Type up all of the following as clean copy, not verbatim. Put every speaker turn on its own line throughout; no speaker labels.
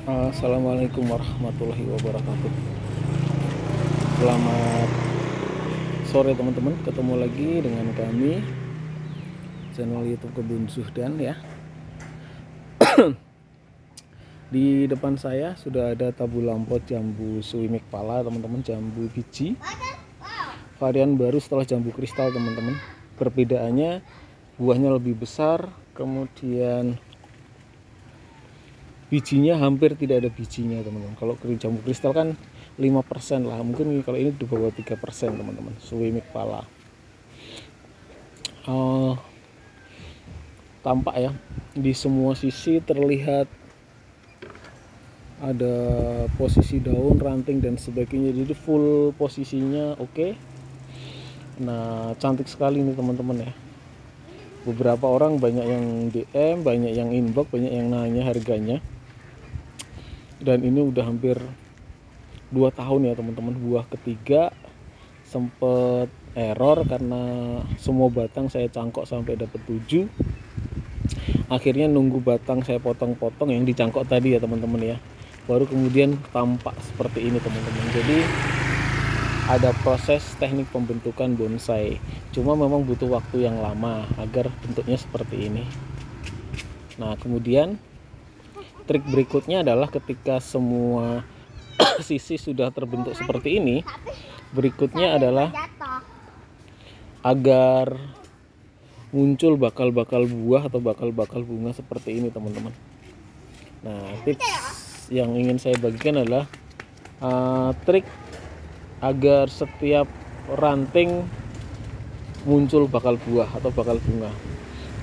Assalamualaikum warahmatullahi wabarakatuh. Selamat sore teman-teman, ketemu lagi dengan kami channel YouTube Kebun Zuhdan ya. Di depan saya sudah ada tabu lampot jambu suwimik pala teman-teman, jambu biji varian baru setelah jambu kristal teman-teman. Perbedaannya buahnya lebih besar, kemudian bijinya hampir tidak ada bijinya teman-teman. Kalau jambu kristal kan 5% lah, mungkin kalau ini di bawah 3% teman-teman. Suwimik pala tampak ya, di semua sisi terlihat ada posisi daun, ranting dan sebagainya, jadi full posisinya oke. Nah, cantik sekali nih teman-teman ya. Beberapa orang banyak yang DM, banyak yang inbox, banyak yang nanya harganya. Dan ini udah hampir 2 tahun ya teman-teman. Buah ketiga sempet error karena semua batang saya cangkok sampai dapat 7. Akhirnya nunggu batang saya potong-potong yang dicangkok tadi ya teman-teman ya, baru kemudian tampak seperti ini teman-teman. Jadi ada proses teknik pembentukan bonsai, cuma memang butuh waktu yang lama agar bentuknya seperti ini. Nah, kemudian trik berikutnya adalah ketika semua sisi sudah terbentuk seperti ini, berikutnya adalah agar muncul bakal-bakal buah atau bakal-bakal bunga seperti ini teman-teman. Nah, tips yang ingin saya bagikan adalah trik agar setiap ranting muncul bakal buah atau bakal bunga.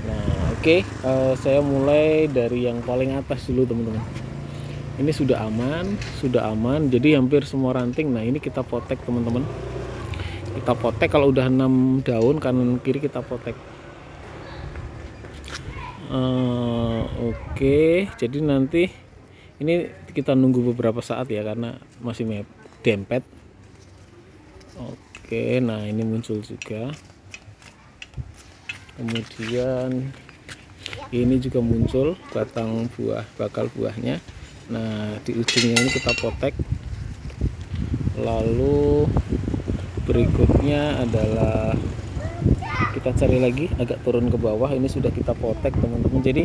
Nah, oke, saya mulai dari yang paling atas dulu teman-teman. Ini sudah aman, jadi hampir semua ranting. Nah, ini kita potek teman-teman. Kita potek kalau udah 6 daun kanan kiri kita potek. Oke, jadi nanti ini kita nunggu beberapa saat ya karena masih dempet. Oke, nah ini muncul juga. Kemudian ini juga muncul batang buah, bakal buahnya. Nah, di ujungnya ini kita potek. Lalu berikutnya adalah kita cari lagi agak turun ke bawah. Ini sudah kita potek teman-teman. Jadi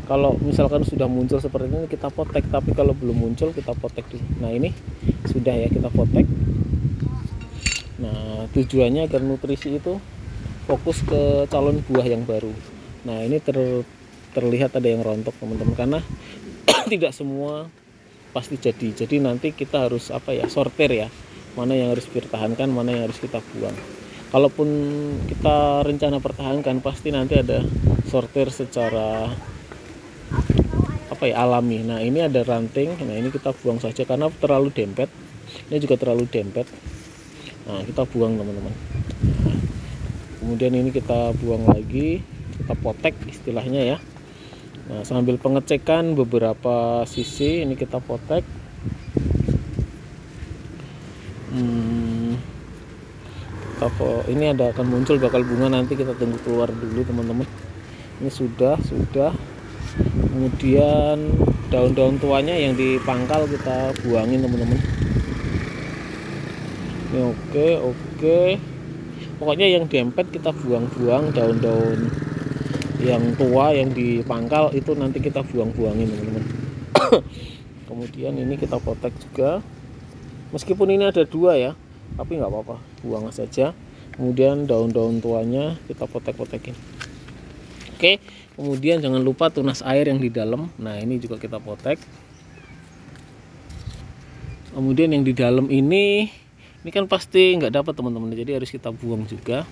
kalau misalkan sudah muncul seperti ini kita potek, tapi kalau belum muncul kita potek dulu. Nah, ini sudah ya, kita potek. Nah, tujuannya agar nutrisi itu fokus ke calon buah yang baru. Nah, ini terlihat ada yang rontok teman-teman, karena tidak semua pasti jadi. Jadi nanti kita harus sortir ya, mana yang harus dipertahankan, mana yang harus kita buang. Kalaupun kita rencana pertahankan, pasti nanti ada sortir secara alami. Nah, ini ada ranting. Nah, ini kita buang saja karena terlalu dempet. Ini juga terlalu dempet. Nah, kita buang teman-teman. Nah, kemudian ini kita buang lagi, kita potek istilahnya ya. Nah, sambil pengecekan beberapa sisi ini kita potek. Ini akan muncul bakal bunga, nanti kita tunggu keluar dulu teman-teman. Ini sudah. Kemudian daun-daun tuanya yang dipangkal kita buangin teman-teman. Ini oke. Pokoknya yang dempet kita buang-buang, daun-daun yang tua yang dipangkal itu nanti kita buang-buangin teman-teman. Kemudian ini kita potek juga, meskipun ini ada 2 ya, tapi nggak apa-apa, buang saja. Kemudian daun-daun tuanya kita potek-potekin. Oke, kemudian jangan lupa tunas air yang di dalam. Nah, ini juga kita potek. Kemudian yang di dalam ini kan pasti nggak dapat teman-teman, jadi harus kita buang juga.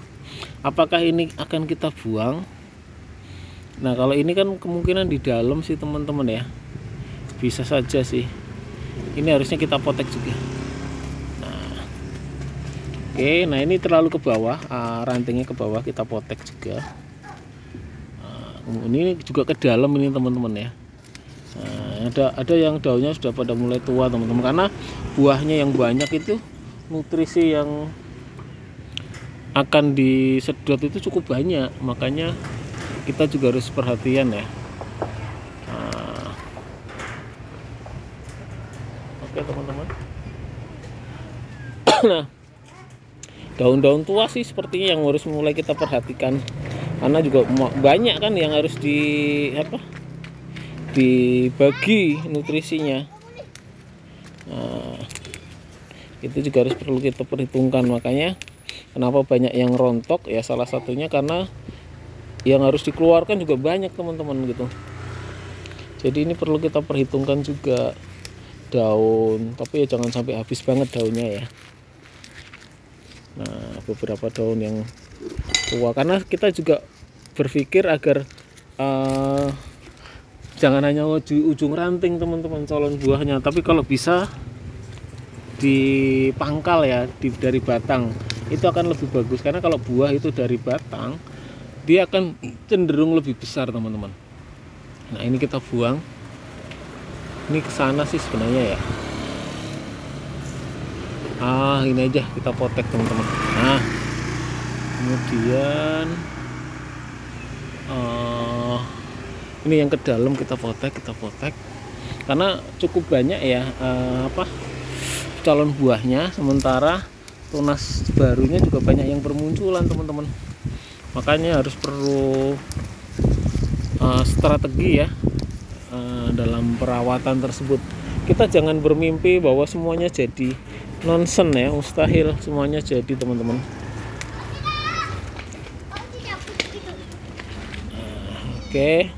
Apakah ini akan kita buang? Nah, kalau ini kan kemungkinan di dalam sih teman-teman ya, bisa saja sih. Ini harusnya kita potek juga. Nah, oke, nah ini terlalu ke bawah, rantingnya ke bawah, kita potek juga. Nah, ini juga ke dalam ini teman-teman ya. Nah, ada yang daunnya sudah pada mulai tua teman-teman, karena buahnya yang banyak itu nutrisi yang akan disedot itu cukup banyak, makanya kita juga harus perhatian ya. Nah, ya teman-teman. Nah, daun-daun tua sih sepertinya yang harus mulai kita perhatikan, karena juga banyak kan yang harus dibagi nutrisinya. Nah, itu juga harus perlu kita perhitungkan. Makanya kenapa banyak yang rontok ya, salah satunya karena yang harus dikeluarkan juga banyak teman-teman gitu. Jadi ini perlu kita perhitungkan juga daun, tapi ya jangan sampai habis banget daunnya ya. Nah, beberapa daun yang tua, karena kita juga berpikir agar jangan hanya ujung ranting teman-teman calon buahnya, tapi kalau bisa dipangkal ya dari batang, itu akan lebih bagus. Karena kalau buah itu dari batang, dia akan cenderung lebih besar teman-teman. Nah, ini kita buang. Ini kesana sih sebenarnya ya. Ini aja kita potek teman-teman. Nah, kemudian ini yang ke dalam kita potek karena cukup banyak ya calon buahnya, sementara tunas barunya juga banyak yang bermunculan teman-teman. Makanya harus perlu strategi ya dalam perawatan tersebut. Kita jangan bermimpi bahwa semuanya jadi, nonsen ya, mustahil semuanya jadi teman-teman. Oke.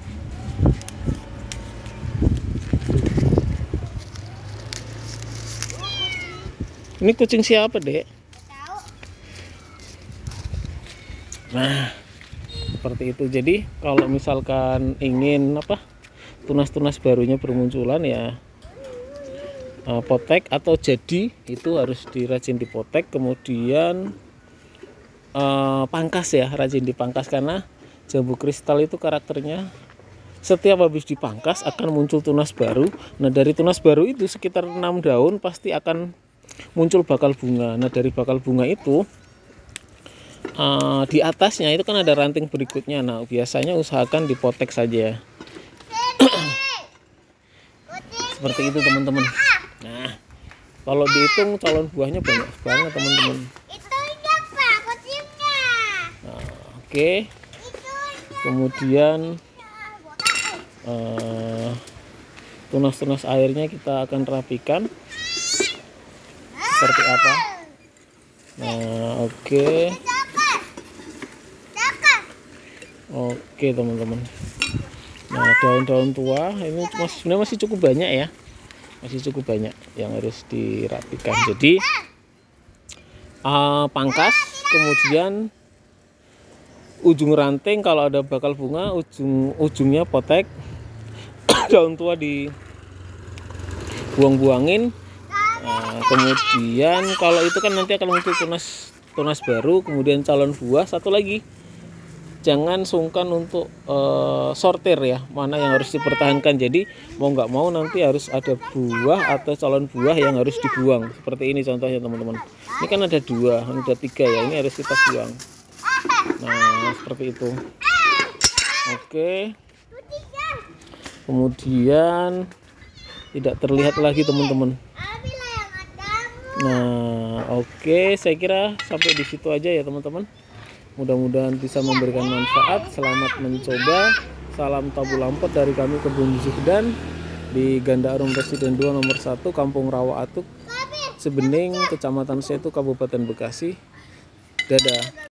Ini kucing siapa, Dek? Nah, seperti itu. Jadi kalau misalkan ingin tunas-tunas barunya bermunculan ya, potek atau jadi itu harus rajin dipotek, kemudian pangkas ya, rajin dipangkas, karena jambu kristal itu karakternya setiap habis dipangkas akan muncul tunas baru. Nah, dari tunas baru itu sekitar 6 daun pasti akan muncul bakal bunga. Nah, dari bakal bunga itu di atasnya itu kan ada ranting berikutnya. Nah, biasanya usahakan dipotek saja. Seperti itu teman-teman. Nah, kalau dihitung calon buahnya banyak banget teman-teman. Nah, oke. Kemudian tunas-tunas airnya kita akan rapikan seperti apa. Nah, oke teman-teman. Nah, daun-daun tua ini sebenarnya masih cukup banyak ya, masih cukup banyak yang harus dirapikan. Jadi pangkas, kemudian ujung ranting kalau ada bakal bunga, ujungnya potek, daun tua dibuang-buangin. Kemudian kalau itu kan nanti akan muncul tunas baru, kemudian calon buah. Satu lagi, jangan sungkan untuk sortir ya, mana yang harus dipertahankan. Jadi mau nggak mau nanti harus ada buah atau calon buah yang harus dibuang. Seperti ini contohnya teman-teman. Ini kan ada 2, ada 3 ya, ini harus kita buang. Nah, seperti itu. Oke. Kemudian tidak terlihat lagi teman-teman. Nah, oke, saya kira sampai di situ aja ya teman-teman. Mudah-mudahan bisa memberikan manfaat. Selamat mencoba. Salam tabu lampot dari kami Kebun Zuhdan di Ganda Arum Residen 2 nomor 1, Kampung Rawa Atuk, Sebening, Kecamatan Setu, Kabupaten Bekasi. Dadah.